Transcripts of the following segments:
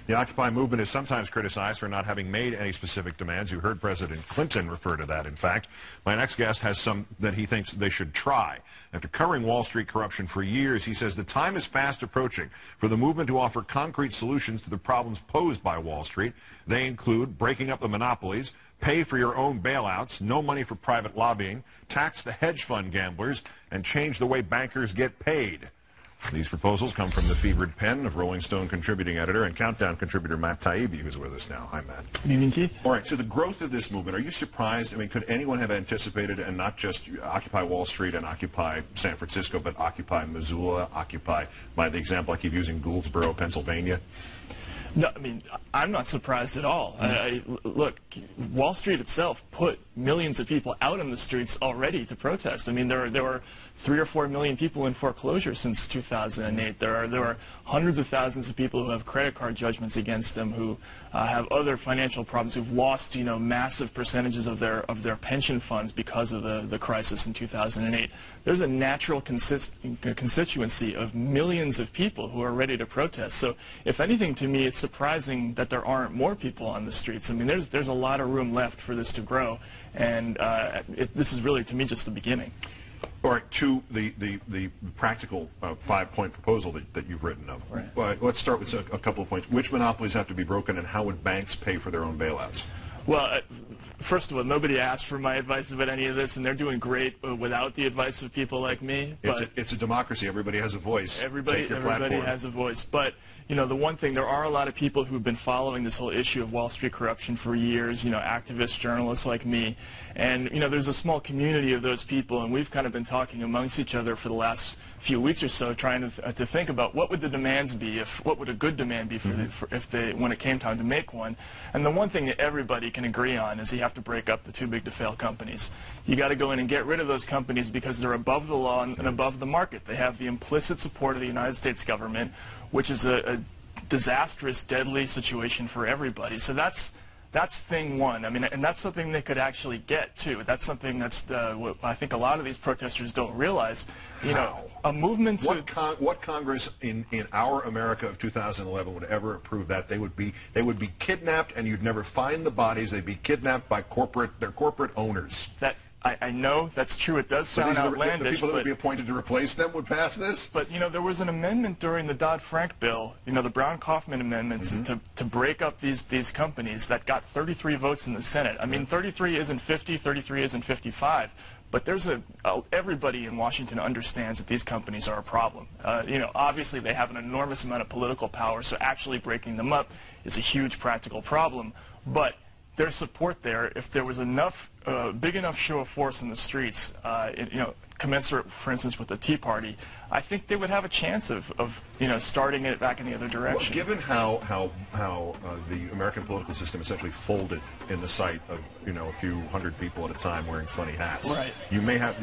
The Occupy movement is sometimes criticized for not having made any specific demands. You heard President Clinton refer to that, in fact. My next guest has some that he thinks they should try. After covering Wall Street corruption for years, he says the time is fast approaching for the movement to offer concrete solutions to the problems posed by Wall Street. They include breaking up the monopolies, pay for your own bailouts, no money for private lobbying, tax the hedge fund gamblers, and change the way bankers get paid. These proposals come from the fevered pen of Rolling Stone contributing editor and Countdown contributor Matt Taibbi, who's with us now. Hi, Matt. Good evening, Keith. All right, so the growth of this movement, are you surprised? I mean, could anyone have anticipated, and not just Occupy Wall Street and Occupy San Francisco, but Occupy Missoula, Occupy, by the example I keep using, Gouldsboro, Pennsylvania? No, I mean, I'm not surprised at all. Look, Wall Street itself put millions of people out on the streets already to protest. I mean, there were 3 or 4 million people in foreclosure since 2008. There are hundreds of thousands of people who have credit card judgments against them, who have other financial problems, who've lost, massive percentages of their pension funds because of the crisis in 2008. There's a natural constituency of millions of people who are ready to protest. So, if anything, to me, it's surprising that there aren't more people on the streets. I mean, there's a lot of room left for this to grow, and this is really, to me, just the beginning. All right, to the practical 5-point proposal that you've written of. Right. Let's start with a couple of points. Which monopolies have to be broken, and how would banks pay for their own bailouts? Well, first of all, nobody asked for my advice about any of this, and they're doing great without the advice of people like me. But it's a democracy. Everybody has a voice. Everybody has a voice. But, the one thing, there are a lot of people who've been following this whole issue of Wall Street corruption for years, activists, journalists like me. And, there's a small community of those people, and we've kind of been talking amongst each other for the last few weeks or so, trying to think about what would the demands be, what would a good demand be when it came time to make one. And the one thing that everybody can agree on is you have to break up the too big to fail companies. You got to go in and get rid of those companies because they're above the law and above the market. They have the implicit support of the United States government, which is a disastrous, deadly situation for everybody. So that's thing one. I mean, and that's something they could actually get too. That's something that's what I think a lot of these protesters don't realize. A movement to what Congress in our America of 2011 would ever approve that? They would be kidnapped, and you'd never find the bodies. They'd be kidnapped by their corporate owners. I know that's true. It does sound outlandish. The people that would be appointed to replace them would pass this? But, there was an amendment during the Dodd-Frank bill, the Brown-Kaufman amendment, to break up these companies that got 33 votes in the Senate. I mean, 33 isn't 50, 33 isn't 55. But there's everybody in Washington understands that these companies are a problem. Obviously they have an enormous amount of political power, so actually breaking them up is a huge practical problem. But there's support there. If there was big enough show of force in the streets, commensurate, for instance, with the Tea Party, I think they would have a chance of starting it back in the other direction. Well, given how the American political system essentially folded in the sight of a few hundred people at a time wearing funny hats, right. you may have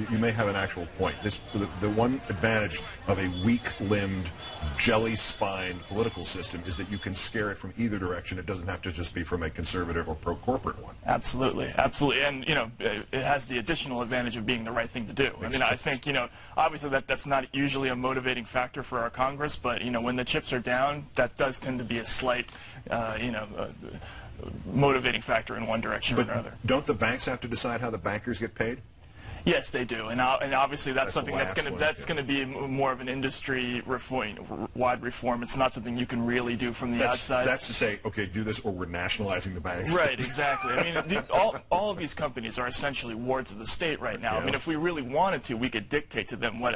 an actual point. The one advantage of a weak-limbed, jelly-spined political system is that you can scare it from either direction. It doesn't have to just be from a conservative or pro-corporate one. Absolutely, absolutely, and it has the additional advantage of being the right thing to do. I mean, I think obviously that's not usually a motivating factor for our Congress, but when the chips are down, that does tend to be a slight motivating factor in one direction or another. Don't the banks have to decide how the bankers get paid? Yes, they do, and obviously that's something that's going to be more of an industry-wide reform. It's not something you can really do from the outside. That's to say, okay, do this, or we're nationalizing the banks. Right, exactly. I mean, all of these companies are essentially wards of the state right now. Yeah. I mean, if we really wanted to, we could dictate to them what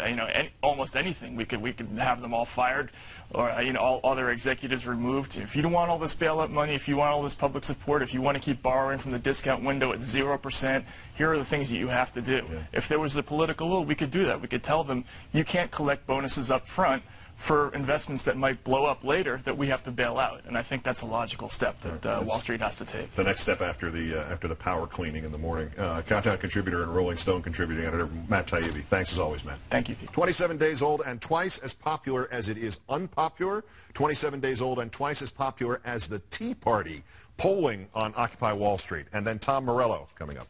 almost anything. We could have them all fired, or all their executives removed. If you don't want all this bailout money, if you want all this public support, if you want to keep borrowing from the discount window at 0%, here are the things that you have to do. Yeah. If there was the political will, we could do that. We could tell them, you can't collect bonuses up front for investments that might blow up later that we have to bail out. And I think that's a logical step that Wall Street has to take. The next step after the power cleaning in the morning. Countdown contributor and Rolling Stone contributing editor Matt Taibbi. Thanks as always, Matt. Thank you, Keith. 27 days old and twice as popular as it is unpopular. 27 days old and twice as popular as the Tea Party. Polling on Occupy Wall Street. And then Tom Morello coming up.